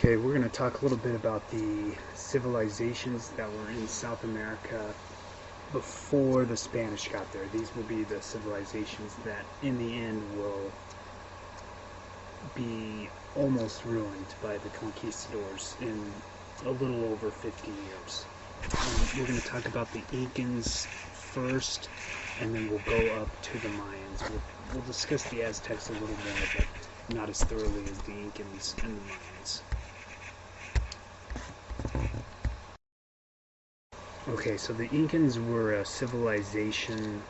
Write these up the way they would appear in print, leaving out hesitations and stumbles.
Okay, we're going to talk a little bit about the civilizations that were in South America before the Spanish got there. These will be the civilizations that in the end will be almost ruined by the conquistadors in a little over 50 years. We're going to talk about the Incans first, and then we'll go up to the Mayans. We'll discuss the Aztecs a little more, but not as thoroughly as the Incans and the Mayans. Okay, so the Incans were a civilization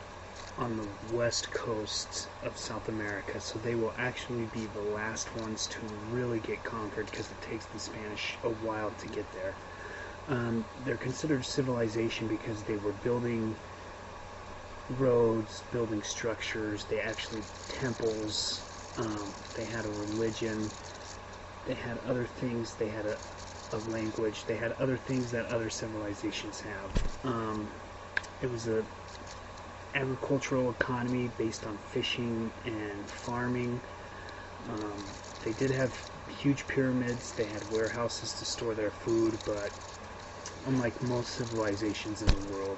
on the west coast of South America, so they will actually be the last ones to really get conquered because it takes the Spanish a while to get there. They're considered civilization because they were building roads, building structures, they actually temples, they had a religion, they had other things, they had a language, they had other things that other civilizations have. It was a agricultural economy based on fishing and farming. They did have huge pyramids, they had warehouses to store their food, but unlike most civilizations in the world,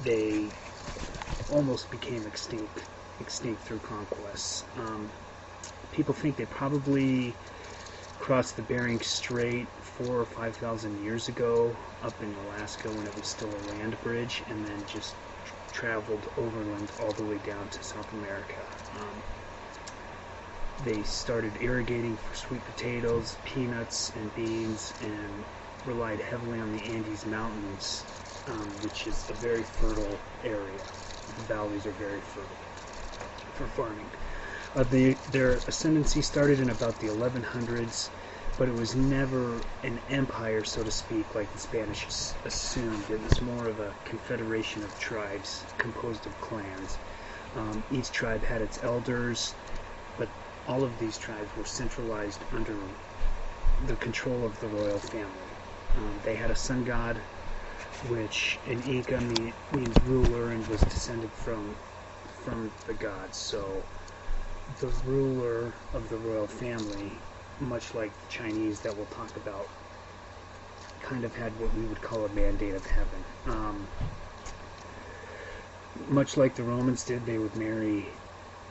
they almost became extinct through conquests. People think they probably crossed the Bering Strait 4,000 or 5,000 years ago up in Alaska when it was still a land bridge, and then just traveled overland all the way down to South America. They started irrigating for sweet potatoes, peanuts, and beans, and relied heavily on the Andes Mountains, which is a very fertile area. The valleys are very fertile for farming. Their ascendancy started in about the 1100s, but it was never an empire, so to speak, like the Spanish assumed. It was more of a confederation of tribes composed of clans. Each tribe had its elders, but all of these tribes were centralized under the control of the royal family. They had a sun god, which in Inca means ruler and was descended from the gods. So the ruler of the royal family, much like the Chinese that we'll talk about, kind of had what we would call a mandate of heaven. Much like the Romans did, they would marry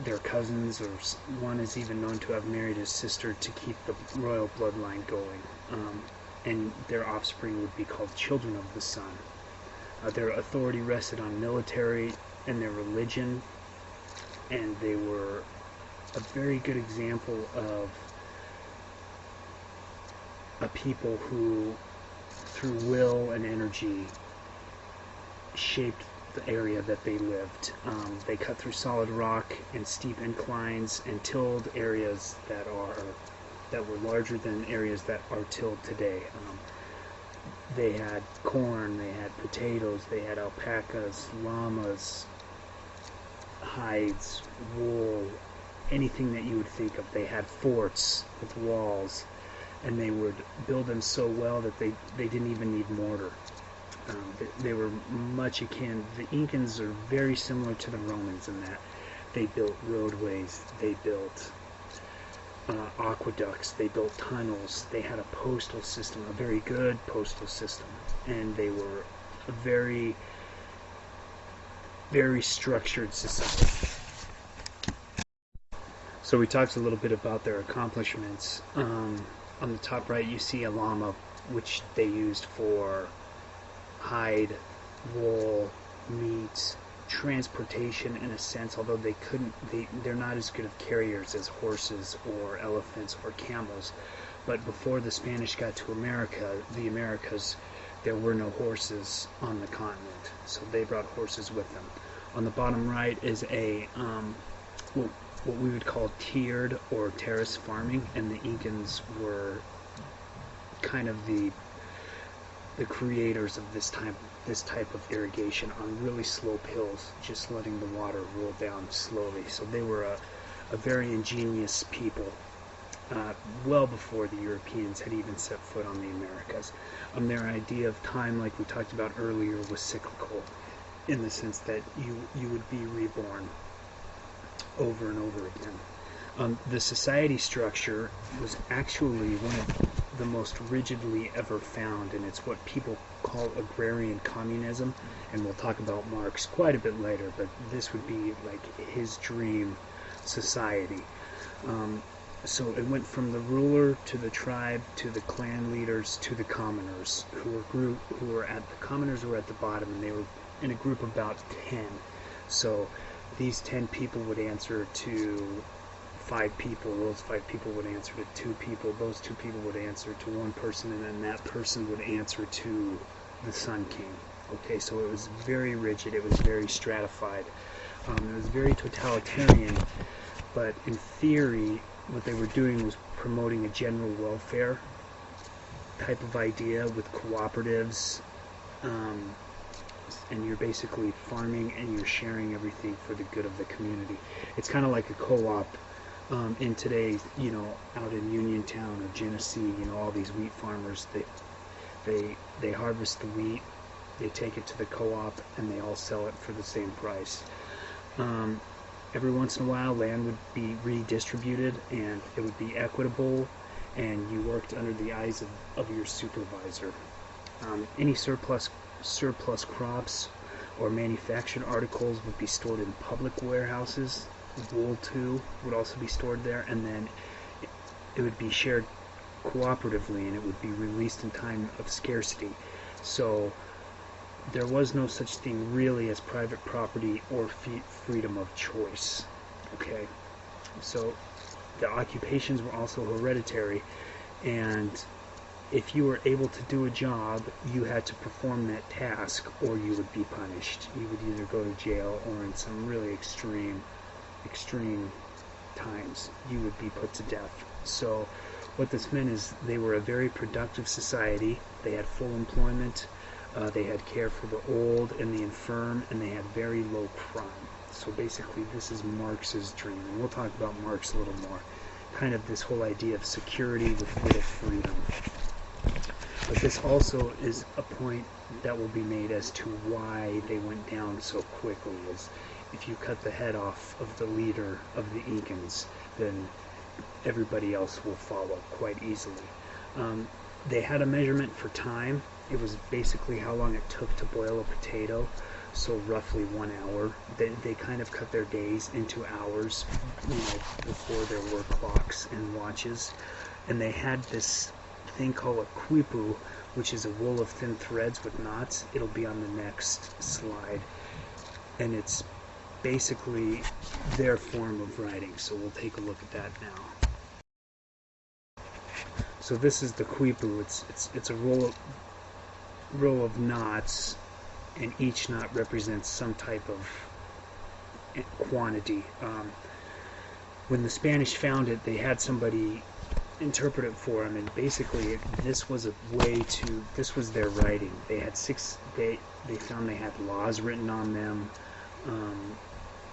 their cousins, or one is even known to have married his sister to keep the royal bloodline going. And their offspring would be called children of the sun. Their authority rested on military and their religion, and they were a very good example of a people who, through will and energy, shaped the area that they lived. They cut through solid rock and steep inclines and tilled areas that were larger than areas that are tilled today. They had corn, they had potatoes, they had alpacas, llamas, hides, wool, anything that you would think of. They had forts with walls, and they would build them so well that they didn't even need mortar. They were much akin. The Incans are very similar to the Romans in that they built roadways, they built aqueducts, they built tunnels, they had a postal system, a very good postal system, and they were a very, very structured society. So we talked a little bit about their accomplishments. On the top right you see a llama, which they used for hide, wool, meat, transportation in a sense, although they're not as good of carriers as horses or elephants or camels. But before the Spanish got to the Americas, there were no horses on the continent, so they brought horses with them. On the bottom right is what we would call tiered or terrace farming, and the Incans were kind of the creators of this type of irrigation on really slope hills, just letting the water roll down slowly. So they were a very ingenious people, well before the Europeans had even set foot on the Americas. Their idea of time, like we talked about earlier, was cyclical, in the sense that you would be reborn over and over again. The society structure was actually one of the most rigidly ever found, and it's what people call agrarian communism, and we'll talk about Marx quite a bit later, but this would be like his dream society. So it went from the ruler to the tribe to the clan leaders to the commoners, the commoners were at the bottom, and they were in a group of about 10. So these 10 people would answer to 5 people, those 5 people would answer to 2 people, those 2 people would answer to 1 person, and then that person would answer to the Sun King. Okay, so it was very rigid, it was very stratified, it was very totalitarian, but in theory, what they were doing was promoting a general welfare type of idea with cooperatives, and you're basically farming and you're sharing everything for the good of the community. It's kind of like a co-op in today's, out in Uniontown or Genesee, all these wheat farmers, they harvest the wheat, they take it to the co-op, and they all sell it for the same price. Every once in a while, land would be redistributed, and it would be equitable, and you worked under the eyes of your supervisor. Any surplus crops or manufactured articles would be stored in public warehouses. Wool, too, would also be stored there, and then it would be shared cooperatively, and it would be released in time of scarcity. So there was no such thing really as private property or freedom of choice. Okay, so the occupations were also hereditary, and if you were able to do a job, you had to perform that task or you would be punished. You would either go to jail, or in some really extreme times, you would be put to death. So what this meant is they were a very productive society. They had full employment. They had care for the old and the infirm, and they had very low crime. So basically, this is Marx's dream, and we'll talk about Marx a little more. Kind of this whole idea of security with little freedom. But this also is a point that will be made as to why they went down so quickly. Is if you cut the head off of the leader of the Incans, then everybody else will follow quite easily. They had a measurement for time. It was basically how long it took to boil a potato, so roughly 1 hour. They kind of cut their days into hours, before there were clocks and watches. And they had this thing called a quipu, which is a wool of thin threads with knots. It'll be on the next slide. And it's basically their form of writing, so we'll take a look at that now. So this is the quipu. It's a row of knots, and each knot represents some type of quantity. When the Spanish found it, they had somebody interpret it for them, and basically this was their writing. They had they found they had laws written on them,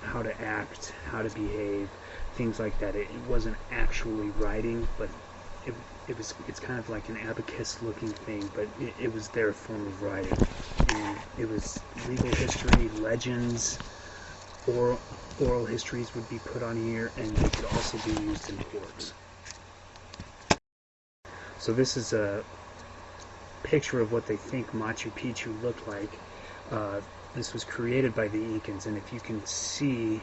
how to act, how to behave, things like that. It wasn't actually writing, but it's kind of like an abacus looking thing, but it was their form of writing. And it was legal history, legends, oral histories would be put on here, and they could also be used in courts. So this is a picture of what they think Machu Picchu looked like. This was created by the Incans, and if you can see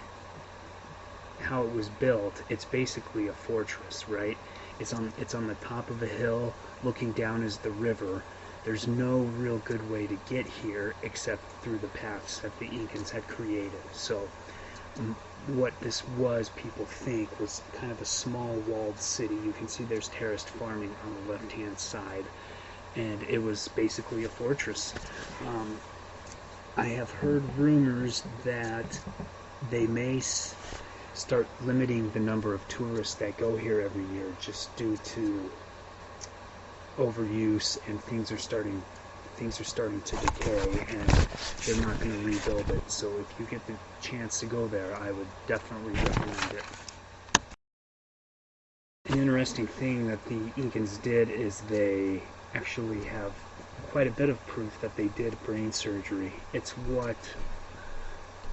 how it was built, it's basically a fortress, right? It's on the top of a hill. Looking down is the river. There's no real good way to get here except through the paths that the Incans had created. So what this was, people think, was kind of a small walled city. You can see there's terraced farming on the left-hand side, and it was basically a fortress. I have heard rumors that they may start limiting the number of tourists that go here every year, just due to overuse, and things are starting to decay, and they're not going to rebuild it. So if you get the chance to go there, I would definitely recommend it. An interesting thing that the Incans did is they actually have quite a bit of proof that they did brain surgery. It's what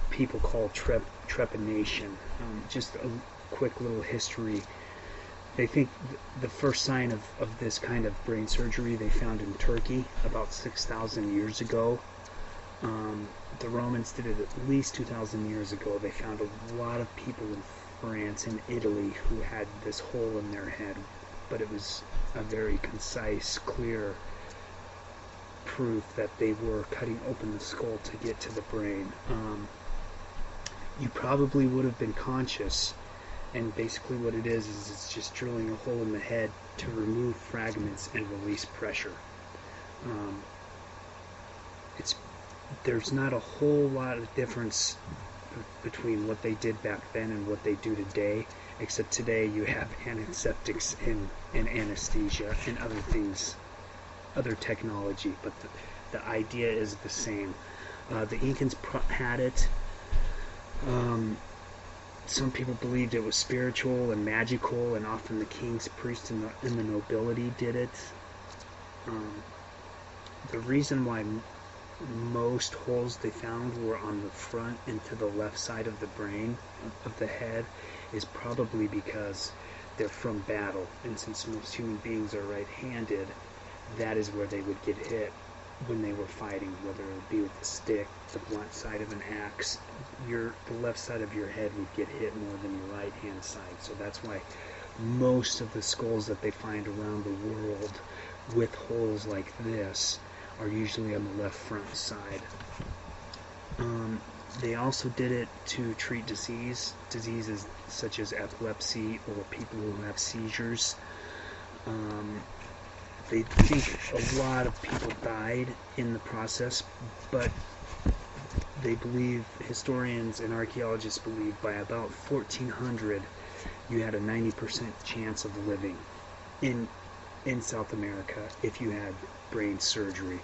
people call trepanation. Just quick little history. They think the first sign of this kind of brain surgery they found in Turkey about 6,000 years ago. The Romans did it at least 2,000 years ago. They found a lot of people in France and Italy who had this hole in their head, but it was a very concise, clear proof that they were cutting open the skull to get to the brain. You probably would have been conscious, and basically what it is it's just drilling a hole in the head to remove fragments and release pressure. There's not a whole lot of difference between what they did back then and what they do today, except today you have antiseptics and anesthesia and other things, other technology, but the idea is the same. The Incans had it. Some people believed it was spiritual and magical, and often the kings, priests, and the nobility did it. The reason why most holes they found were on the front and to the left side of the brain, of the head, is probably because they're from battle, and since most human beings are right-handed, that is where they would get hit when they were fighting, whether it would be with the stick, the blunt side of an axe. The left side of your head would get hit more than your right hand side. So that's why most of the skulls that they find around the world with holes like this are usually on the left front side. They also did it to treat diseases such as epilepsy or people who have seizures. They think a lot of people died in the process, but they believe, historians and archaeologists believe, by about 1400 you had a 90% chance of living in South America if you had brain surgery.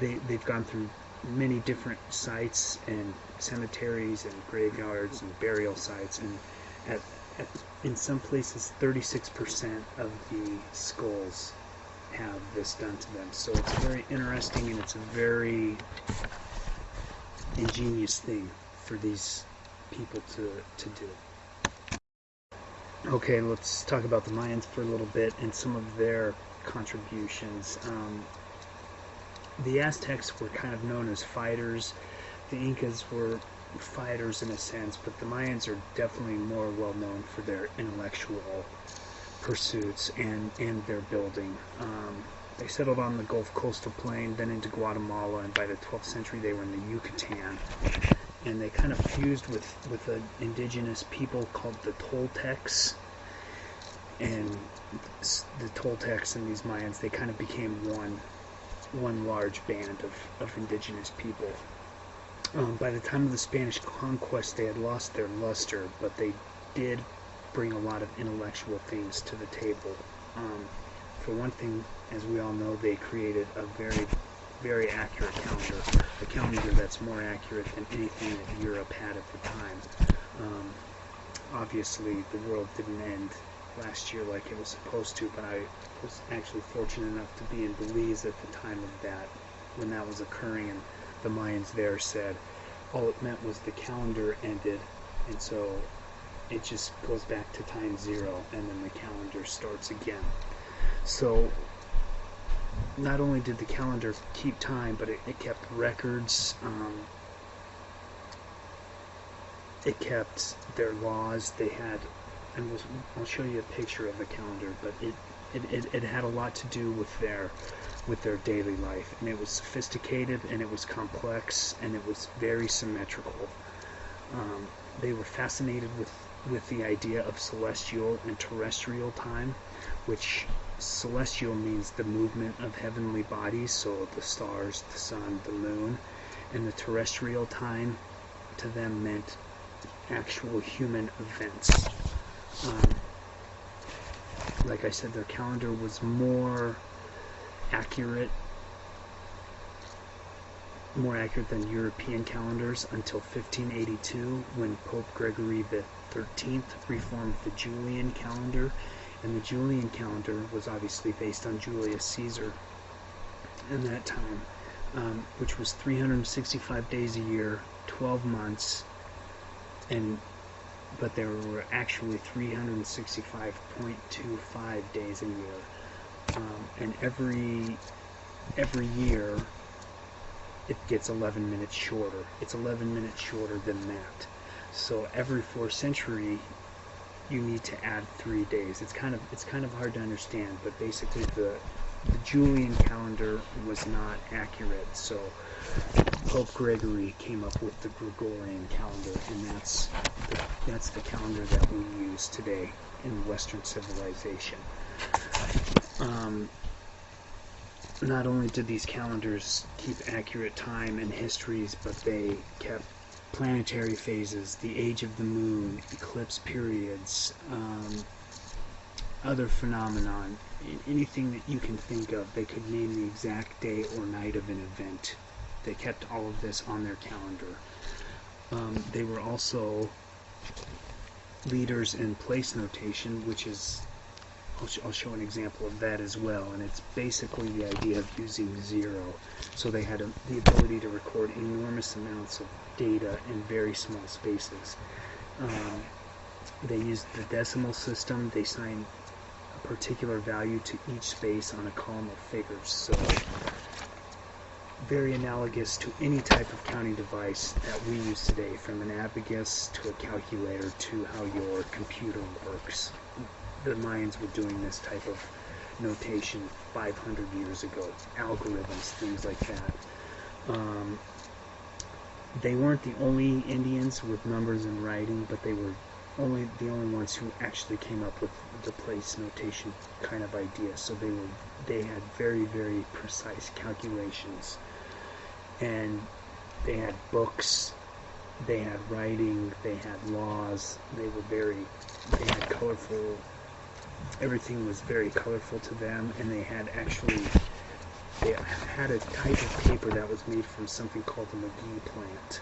They've gone through many different sites and cemeteries and graveyards and burial sites, and in some places 36% of the skulls have this done to them. So it's very interesting, and it's a very ingenious thing for these people to do. Okay, let's talk about the Mayans for a little bit and some of their contributions. The Aztecs were kind of known as fighters. The Incas were fighters in a sense, but the Mayans are definitely more well known for their intellectual pursuits and their building. They settled on the Gulf coastal plain, then into Guatemala, and by the 12th century they were in the Yucatan. And they kind of fused with an indigenous people called the Toltecs. And the Toltecs and these Mayans, they kind of became one large band of indigenous people. By the time of the Spanish conquest, they had lost their luster, but they did bring a lot of intellectual things to the table. For one thing, as we all know, they created a very, very accurate calendar, a calendar that's more accurate than anything that Europe had at the time. Obviously, the world didn't end last year like it was supposed to, but I was actually fortunate enough to be in Belize at the time of that, when that was occurring, and the Mayans there said all it meant was the calendar ended, and so it just goes back to time zero, and then the calendar starts again. So not only did the calendar keep time, but it kept records, it kept their laws. They had, and I'll show you a picture of the calendar, but it had a lot to do with their daily life, and it was sophisticated, and it was complex, and it was very symmetrical. They were fascinated with the idea of celestial and terrestrial time, which celestial means the movement of heavenly bodies, so the stars, the sun, the moon, and the terrestrial time to them meant actual human events. Like I said, their calendar was more accurate than European calendars until 1582, when Pope Gregory XIII reformed the Julian calendar. And the Julian calendar was obviously based on Julius Caesar in that time, which was 365 days a year, 12 months, and but there were actually 365.25 days a year, and every year it gets 11 minutes shorter. It's 11 minutes shorter than that. So every 4th-century, you need to add 3 days. It's kind of hard to understand, but basically the Julian calendar was not accurate. So Pope Gregory came up with the Gregorian calendar, and that's the calendar that we use today in Western civilization. Not only did these calendars keep accurate time and histories, but they kept planetary phases, the age of the moon, eclipse periods, other phenomenon, anything that you can think of. They could name the exact day or night of an event. They kept all of this on their calendar. They were also leaders in place notation, which is, I'll show an example of that as well, and it's basically the idea of using 0. So they had the ability to record enormous amounts of data in very small spaces. They used the decimal system. They assigned a particular value to each space on a column of figures. So very analogous to any type of counting device that we use today, from an abacus to a calculator to how your computer works. The Mayans were doing this type of notation 500 years ago, algorithms, things like that. They weren't the only Indians with numbers and writing, but they were the only ones who actually came up with the place notation kind of idea. So they had very, very precise calculations, and they had books, they had writing, they had laws. They had colorful. Everything was very colorful to them, and they had a type of paper that was made from something called the McGee plant.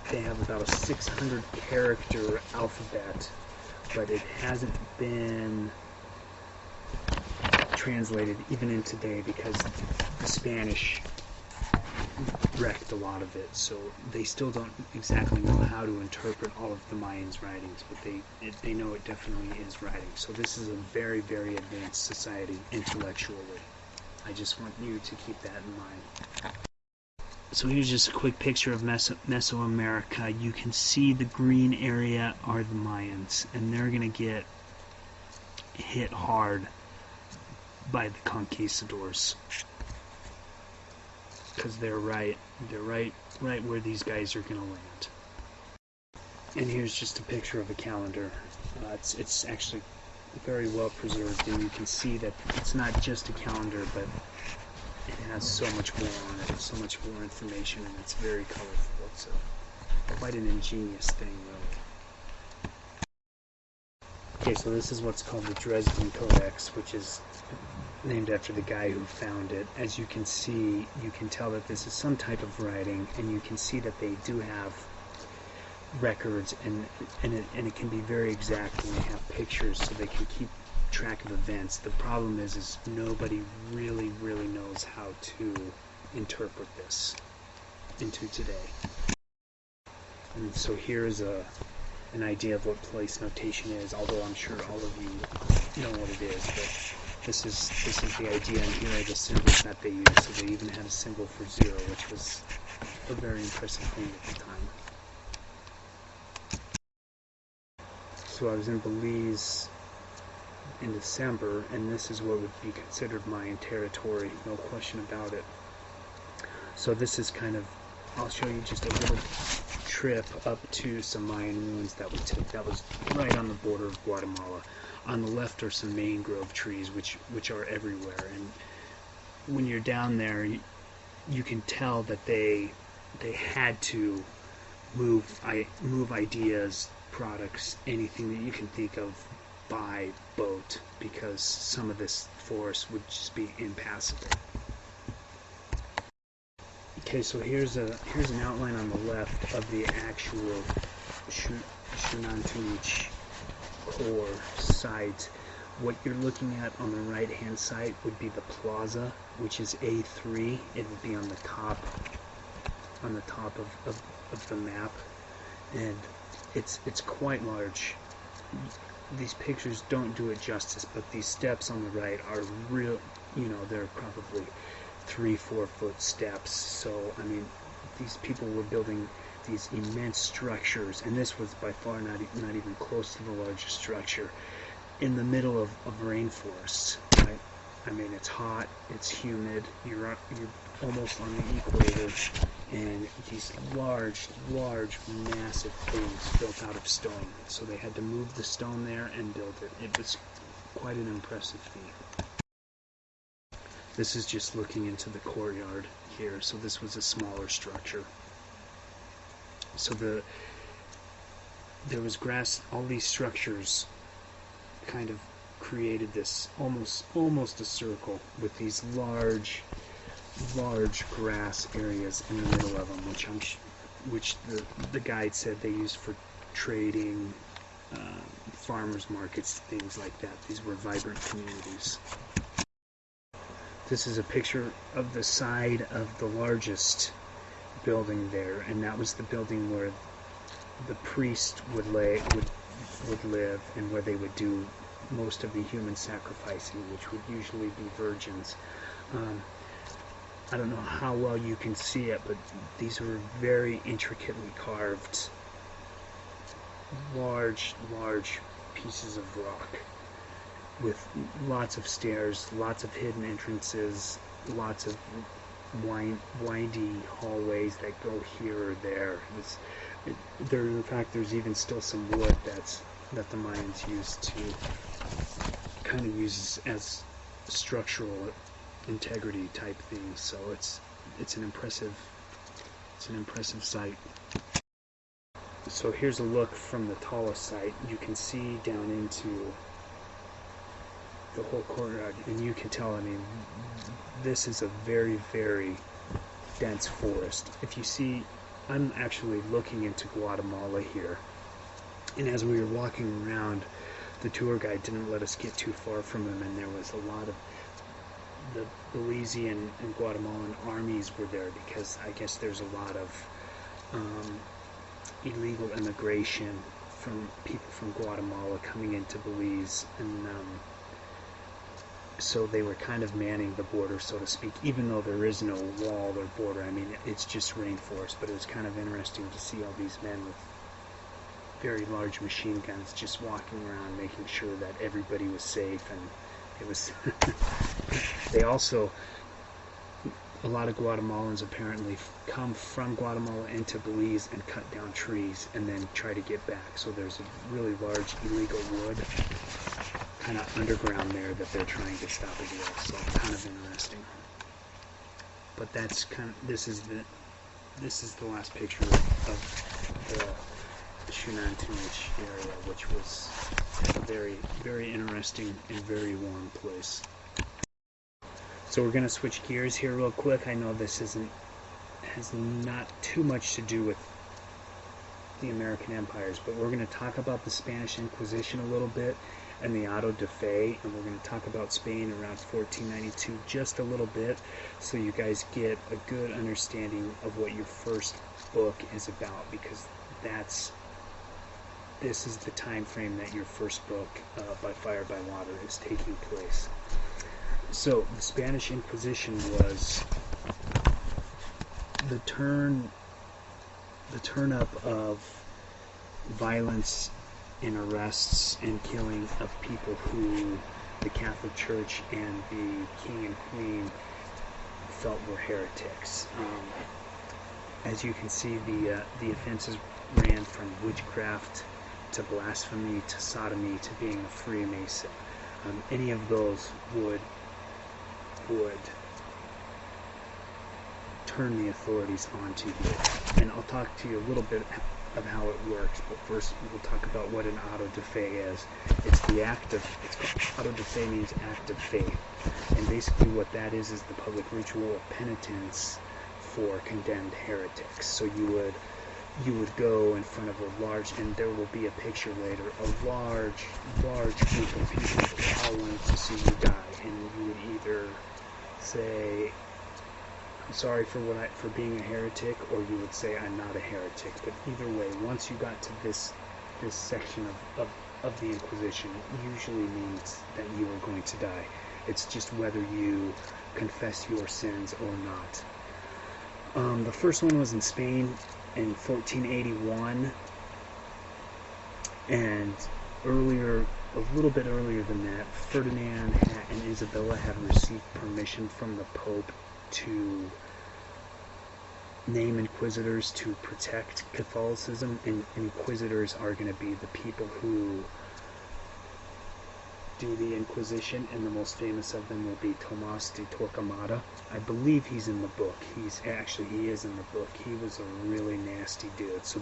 They have about a 600 character alphabet, but it hasn't been translated even in today because the Spanish wrecked a lot of it, so they still don't exactly know how to interpret all of the Mayans' writings, but they know it definitely is writing. So this is a very, very advanced society intellectually. I just want you to keep that in mind. So here's just a quick picture of Mesoamerica. You can see the green area are the Mayans, and they're going to get hit hard by the conquistadors, because they're right where these guys are going to land. And here's just a picture of a calendar. It's actually very well preserved, and you can see that it's not just a calendar, but it has so much more on it, so much more information, and it's very colorful. It's quite an ingenious thing, really. Okay, so this is what's called the Dresden Codex, which is named after the guy who found it. As you can see, you can tell that this is some type of writing, and you can see that they do have records, and it can be very exact when they have pictures, so they can keep track of events. The problem is nobody really knows how to interpret this into today. And so here's an idea of what place notation is, although I'm sure all of you know what it is, but this is the idea, and here are the symbols that they use. So they even had a symbol for 0, which was a very impressive thing at the time. So I was in Belize in December, and this is what would be considered Mayan territory, no question about it. So this is I'll show you just a little trip up to some Mayan ruins that we took. That was right on the border of Guatemala. On the left are some mangrove trees, which are everywhere, and when you're down there, you can tell that they had to move ideas, products, anything that you can think of by boat, because some of this forest would just be impassable. Okay, so here's an outline on the left of the actual Xunantunich core site. What you're looking at on the right hand side would be the plaza, which is A3. It would be on the top of the map, and it's quite large. These pictures don't do it justice, but these steps on the right are real, you know, they're probably 3-4 foot steps. So I mean, these people were building these immense structures, and this was by far not even close to the largest structure in the middle of rainforests, right? I mean, it's hot, it's humid, you're almost on the equator, and these large, massive things built out of stone. So they had to move the stone there and build it. It was quite an impressive feat. This is just looking into the courtyard here. So this was a smaller structure. So there was grass. All these structures kind of created this almost a circle with these large grass areas in the middle of them, which the guide said they used for trading, farmers markets, things like that. These were vibrant communities. This is a picture of the side of the largest building there, and that was the building where the priest would live, and where they would do most of the human sacrificing, which would usually be virgins. I don't know how well you can see it, but these were very intricately carved, large pieces of rock with lots of stairs, lots of hidden entrances, lots of windy hallways that go here or there. In fact, there's even still some wood that the Mayans used to kind of use as structural integrity type things. So it's an impressive sight. So here's a look from the tallest site. You can see down into the whole courtyard, and you can tell, I mean, this is a very dense forest. If you see, I'm actually looking into Guatemala here, and as we were walking around, the tour guide didn't let us get too far from him, and there was a lot of the Belizean and Guatemalan armies were there, because I guess there's a lot of illegal immigration from people from Guatemala coming into Belize, and so they were kind of manning the border, so to speak, even though there is no wall or border. I mean, it's just rainforest, but it was kind of interesting to see all these men with very large machine guns just walking around, making sure that everybody was safe. And it was they also, a lot of Guatemalans apparently come from Guatemala into Belize and cut down trees and then try to get back. So there's a really large illegal wood kind of underground there that they're trying to stop as well. So kind of interesting. But that's kind of, this is the last picture of the Xunantunich area, which was a very interesting and very warm place. So we're going to switch gears here real quick. I know this has not too much to do with the American empires, but we're going to talk about the Spanish Inquisition a little bit and the auto de fe, and we're going to talk about Spain around 1492 just a little bit, so you guys get a good understanding of what your first book is about, because this is the time frame that your first book, By Fire by Water, is taking place. So the Spanish Inquisition was the turn up of violence and arrests and killing of people who the Catholic Church and the King and Queen felt were heretics. As you can see, the offenses ran from witchcraft to blasphemy to sodomy to being a Freemason. Any of those would turn the authorities onto you. And I'll talk to you a little bit of how it works, but first we'll talk about what an auto de fe is. Auto de fe means act of faith, and basically what that is the public ritual of penitence for condemned heretics. So you would go in front of a large, and there will be a picture later, a large group of people who all wanted to see you die, and you would either say, sorry for being a heretic, or you would say I'm not a heretic. But either way, once you got to this section of the Inquisition, usually means that you are going to die. It's just whether you confess your sins or not. The first one was in Spain in 1481, and earlier, a little bit earlier than that, Ferdinand and Isabella had received permission from the Pope to name inquisitors to protect Catholicism, and inquisitors are going to be the people who do the Inquisition, and the most famous of them will be Tomas de Torquemada. I believe he's in the book. He is in the book. He was a really nasty dude. So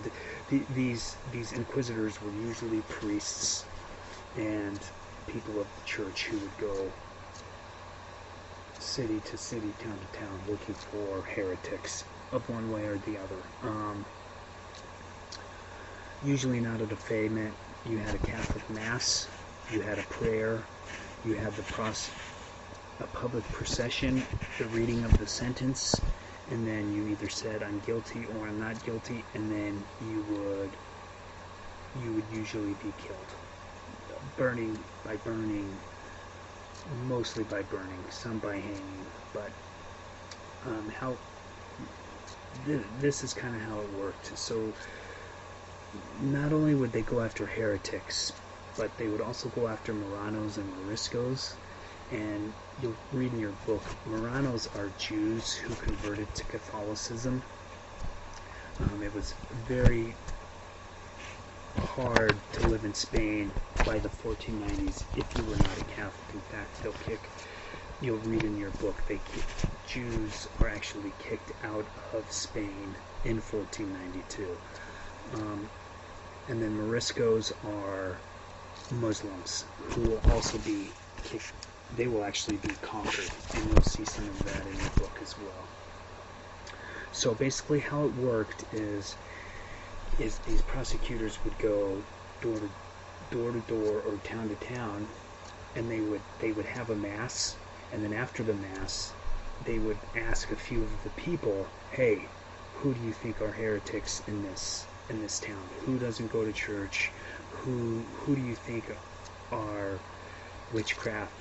these inquisitors were usually priests and people of the church who would go city to city, town to town, looking for heretics of one way or the other. Usually not at a faith meant you had a Catholic Mass, you had a prayer, you had a public procession, the reading of the sentence, and then you either said I'm guilty or I'm not guilty, and then you would usually be killed. By burning, mostly by burning, some by hanging, but this is kind of how it worked. So not only would they go after heretics, but they would also go after Moranos and Moriscos. And you'll read in your book, Moranos are Jews who converted to Catholicism. It was very hard to live in Spain by the 1490s if you were not a Catholic. In fact, you'll read in your book, Jews are actually kicked out of Spain in 1492. And then Moriscos are Muslims who will also be kicked. They will actually be conquered, and you'll see some of that in your book as well. So basically how it worked is these prosecutors would go door to door or town to town, and they would have a mass, and then after the mass they would ask a few of the people, hey, who do you think are heretics in this town? Who doesn't go to church? Who do you think are witchcraft,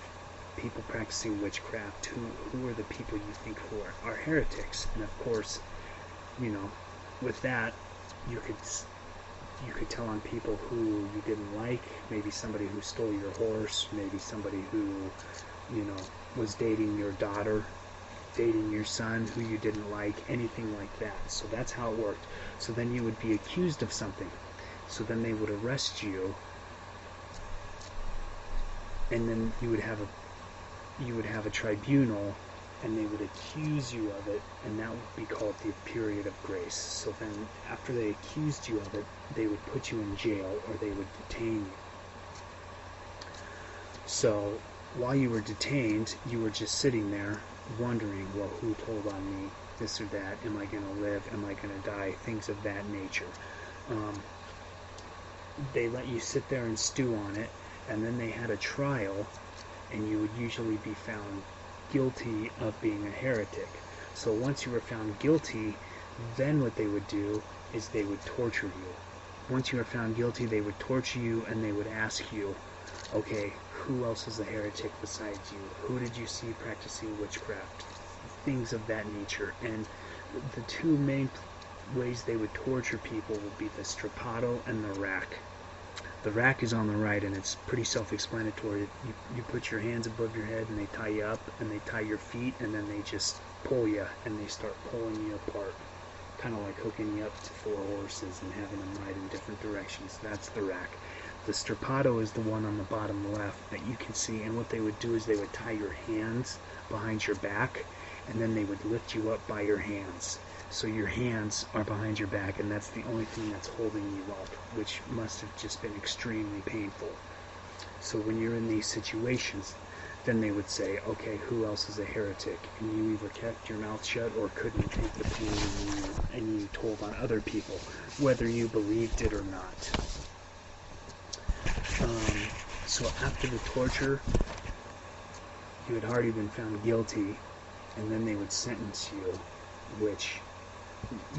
people practicing witchcraft? Who are the people you think who are heretics? And of course, with that, you could tell on people who you didn't like, maybe somebody who stole your horse, maybe somebody who, was dating your daughter, dating your son, who you didn't like, anything like that. So that's how it worked. So then you would be accused of something. So then they would arrest you, and then you would have a tribunal, and they would accuse you of it, and that would be called the period of grace. So then after they accused you of it, they would put you in jail, or they would detain you. So while you were detained, you were just sitting there wondering, well, who told on me, this or that? Am I going to live? Am I going to die? Things of that nature. They let you sit there and stew on it, and then they had a trial, and you would usually be found guilty of being a heretic. So once you were found guilty, then what they would do is they would torture you. Once you were found guilty, they would torture you, and they would ask you, okay, who else is a heretic besides you? Who did you see practicing witchcraft? Things of that nature. And the two main ways they would torture people would be the strappado and the rack. The rack is on the right, and it's pretty self-explanatory. You put your hands above your head, and they tie you up, and they tie your feet, and then they just pull you, and they start pulling you apart. Kind of like hooking you up to four horses and having them ride in different directions. That's the rack. The strappado is the one on the bottom left that you can see, and what they would do is they would tie your hands behind your back, and then they would lift you up by your hands. So your hands are behind your back, and that's the only thing that's holding you up, which must have just been extremely painful. So when you're in these situations, then they would say, okay, who else is a heretic? And you either kept your mouth shut or couldn't take the pain, and you told on other people, whether you believed it or not. So after the torture, you had already been found guilty, and then they would sentence you, which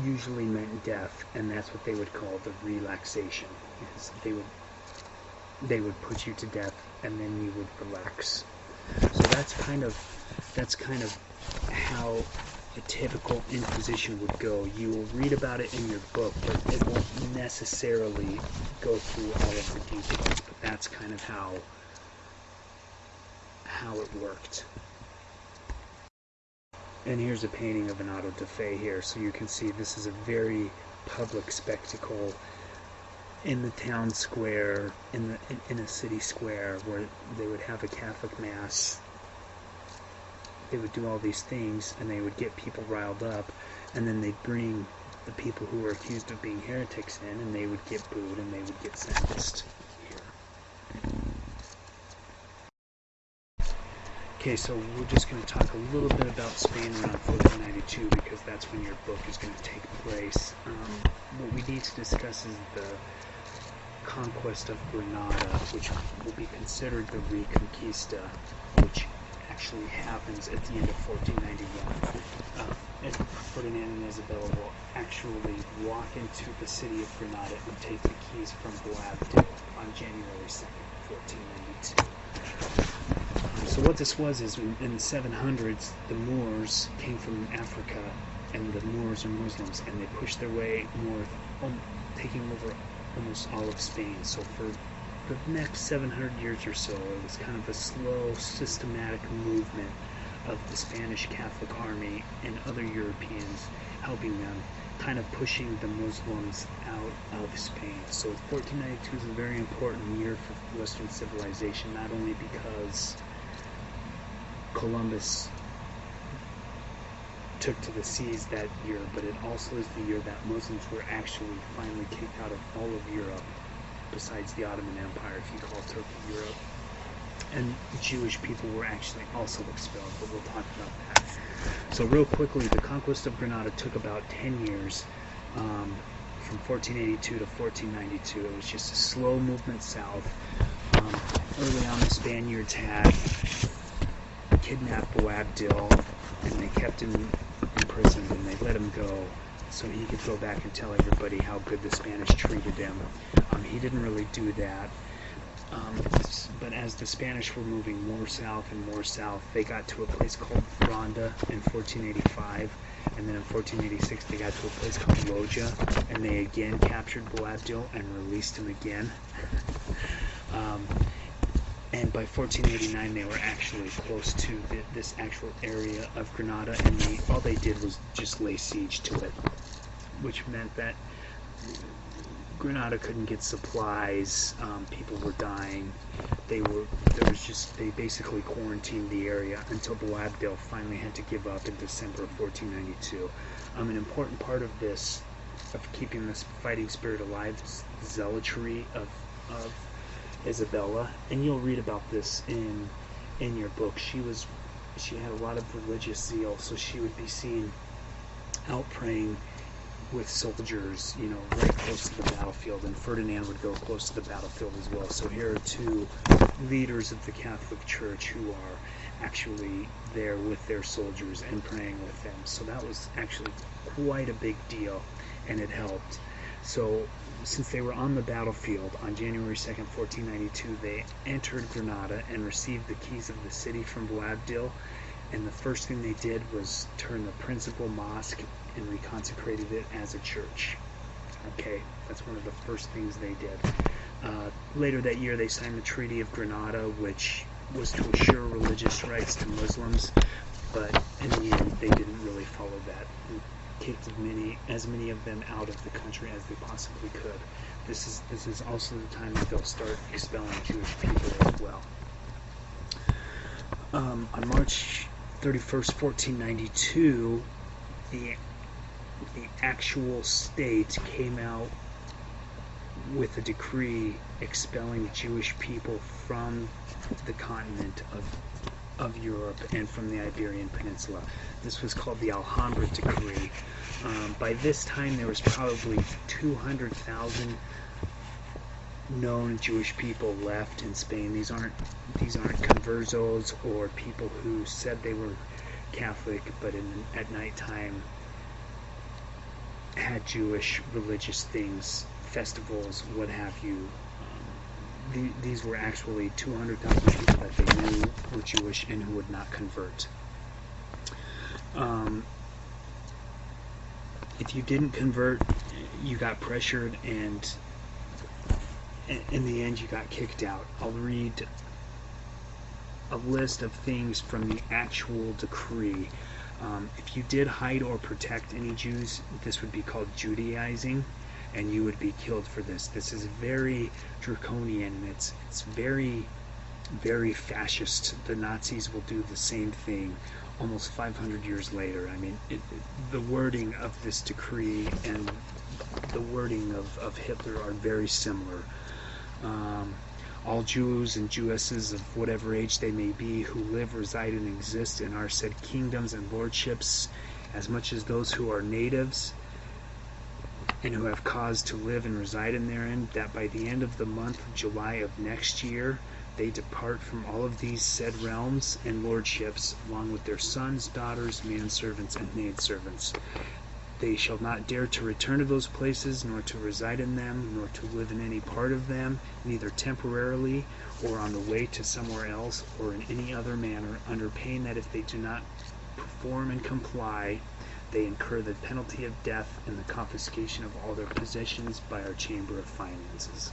usually meant death, and that's what they would call the relaxation. Is they would put you to death, and then you would relax. So that's kind of how a typical Inquisition would go. You will read about it in your book, but it won't necessarily go through all of the details. But that's kind of how it worked. And here's a painting of an auto da fe here, so you can see this is a very public spectacle in the town square, in a city square, where they would have a Catholic mass. They would do all these things, and they would get people riled up, and then they'd bring the people who were accused of being heretics in, and they would get booed, and they would get sentenced here. Okay, so we're just going to talk a little bit about Spain around 1492, because that's when your book is going to take place. What we need to discuss is the conquest of Granada, which will be considered the Reconquista, which actually happens at the end of 1491. And Ferdinand and Isabella will actually walk into the city of Granada and take the keys from Boabdil on January 2nd, 1492. So what this was is, in the 700s, the Moors came from Africa, and the Moors are Muslims, and they pushed their way north, taking over almost all of Spain. So for the next 700 years or so, it was kind of a slow, systematic movement of the Spanish Catholic army and other Europeans helping them, kind of pushing the Muslims out of Spain. So 1492 is a very important year for Western civilization, not only because Columbus took to the seas that year, but it also is the year that Muslims were actually finally kicked out of all of Europe, besides the Ottoman Empire, if you call Turkey Europe. And Jewish people were actually also expelled, but we'll talk about that. So real quickly, the conquest of Granada took about 10 years, from 1482 to 1492. It was just a slow movement south. Early on, the Spaniards had kidnapped Boabdil, and they kept him imprisoned, and they let him go so he could go back and tell everybody how good the Spanish treated him. He didn't really do that. But as the Spanish were moving more south and more south, they got to a place called Ronda in 1485, and then in 1486 they got to a place called Loja, and they again captured Boabdil and released him again. And by 1489 they were actually close to this actual area of Granada, and all they did was just lay siege to it, which meant that Granada couldn't get supplies. People were dying. They basically quarantined the area until Boabdil finally had to give up in December of 1492. An important part of this, of keeping this fighting spirit alive, is the zealotry of Isabella, and you'll read about this in your book. She had a lot of religious zeal, so she would be seen out praying with soldiers, right close to the battlefield, and Ferdinand would go close to the battlefield as well. So here are two leaders of the Catholic Church who are actually there with their soldiers and praying with them. So that was actually quite a big deal, and it helped. So since they were on the battlefield on January 2nd, 1492, they entered Granada and received the keys of the city from Boabdil, and the first thing they did was turn the principal mosque and reconsecrated it as a church. Okay, that's one of the first things they did. Later that year, they signed the Treaty of Granada, which was to assure religious rights to Muslims, but in the end, they didn't really follow that, and kicked as many of them out of the country as they possibly could. This is also the time that they'll start expelling Jewish people as well. On March 31st, 1492, the actual state came out with a decree expelling Jewish people from the continent of Europe and from the Iberian Peninsula. This was called the Alhambra Decree. By this time, there was probably 200,000 known Jewish people left in Spain. These aren't conversos or people who said they were Catholic, but at nighttime had Jewish religious things, festivals, what have you. These were actually 200,000 people that they knew were Jewish and who would not convert. If you didn't convert, you got pressured, and in the end you got kicked out. I'll read a list of things from the actual decree. If you did hide or protect any Jews, this would be called Judaizing, and you would be killed for this. This is very draconian, and it's very, very fascist. The Nazis will do the same thing almost 500 years later. I mean, the wording of this decree and the wording of Hitler are very similar. All Jews and Jewesses of whatever age they may be who live, reside, and exist in our said kingdoms and lordships, as much as those who are natives and who have cause to live and reside in therein, that by the end of the month of July of next year they depart from all of these said realms and lordships, along with their sons, daughters, manservants, and maidservants. They shall not dare to return to those places, nor to reside in them, nor to live in any part of them, neither temporarily, or on the way to somewhere else, or in any other manner, under pain that if they do not perform and comply, they incur the penalty of death and the confiscation of all their possessions by our Chamber of Finances.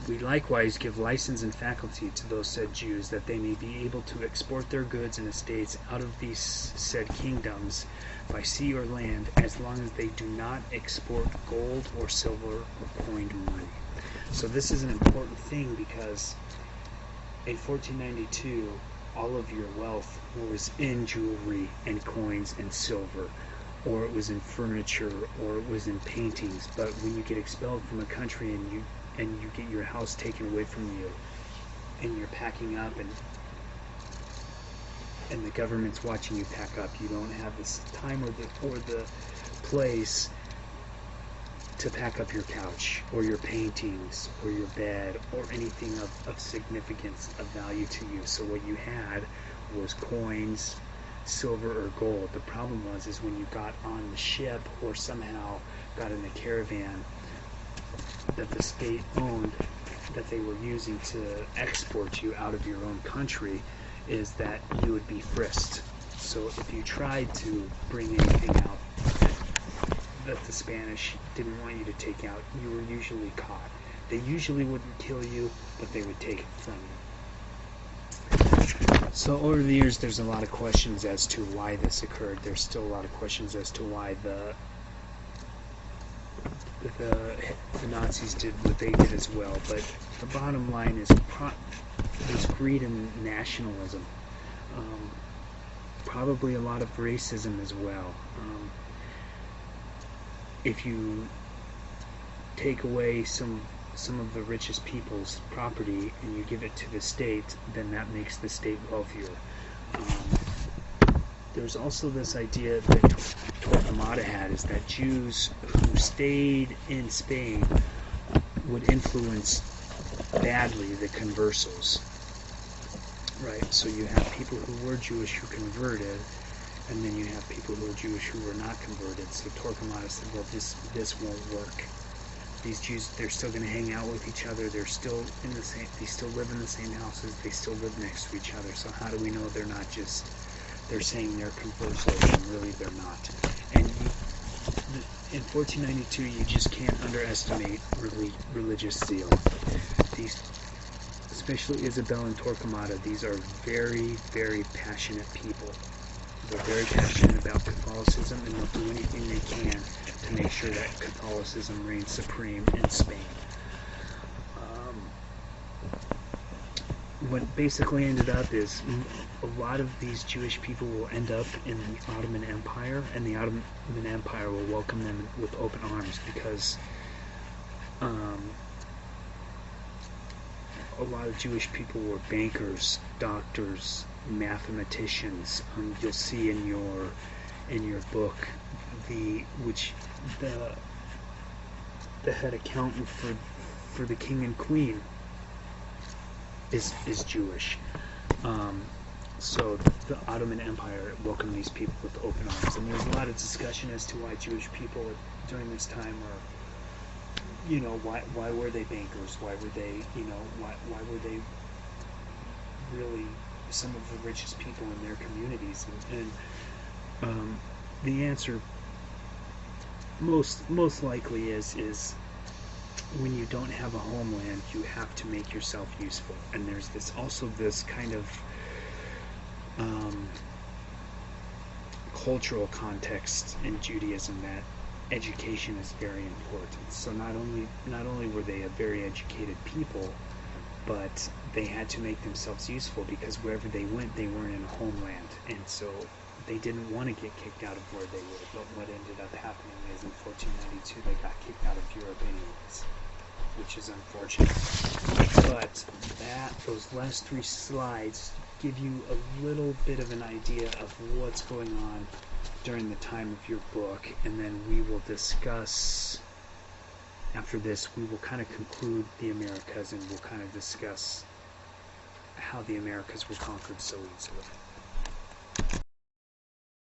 We likewise give license and faculty to those said Jews, that they may be able to export their goods and estates out of these said kingdoms by sea or land, as long as they do not export gold or silver or coined money. So this is an important thing, because in 1492 all of your wealth was in jewelry and coins and silver, or it was in furniture, or it was in paintings. But when you get expelled from a country and you get your house taken away from you, and you're packing up, and the government's watching you pack up, you don't have this time or the place to pack up your couch or your paintings or your bed or anything of significance, of value to you. So what you had was coins, silver, or gold. The problem was when you got on the ship or somehow got in a caravan that the state owned, that they were using to export you out of your own country, is that you would be frisked. So if you tried to bring anything out that the Spanish didn't want you to take out, you were usually caught. They usually wouldn't kill you, but they would take it from you. So over the years there's a lot of questions as to why this occurred. There's still a lot of questions as to why the Nazis did what they did as well. But the bottom line is there's greed and nationalism. Probably a lot of racism as well. If you take away some of the richest people's property and you give it to the state, then that makes the state wealthier. There's also this idea that Torquemada had, is that Jews who stayed in Spain would influence badly the conversos. Right, so you have people who were Jewish who converted, and then you have people who are Jewish who were not converted. So Torquemada said, well, this won't work. These Jews, they're still going to hang out with each other. They're still in the same. They still live in the same houses. They still live next to each other. So how do we know they're not just? They're saying they're conversos, and really they're not. And in 1492, you just can't underestimate religious zeal. These, especially Isabel and Torquemada, these are very, very passionate people. They're very passionate about Catholicism, and they'll do anything they can to make sure that Catholicism reigns supreme in Spain. What basically ended up is a lot of these Jewish people will end up in the Ottoman Empire, and the Ottoman Empire will welcome them with open arms, because a lot of Jewish people were bankers, doctors, mathematicians. You'll see in your book the head accountant for the king and queen is Jewish. So the Ottoman Empire welcomed these people with open arms, and there's a lot of discussion as to why Jewish people during this time were, why were they bankers? Why were they, why were they really some of the richest people in their communities? And the answer most likely is when you don't have a homeland, you have to make yourself useful. And there's this kind of cultural context in Judaism that education is very important. So not only were they a very educated people, but they had to make themselves useful, because wherever they went, they weren't in a homeland, and so they didn't want to get kicked out of where they were. But what ended up happening is in 1492 they got kicked out of Europe anyways, which is unfortunate. But those last 3 slides give you a little bit of an idea of what's going on during the time of your book, and then we will discuss, after this, we will kind of conclude the Americas, and we'll kind of discuss how the Americas were conquered so easily.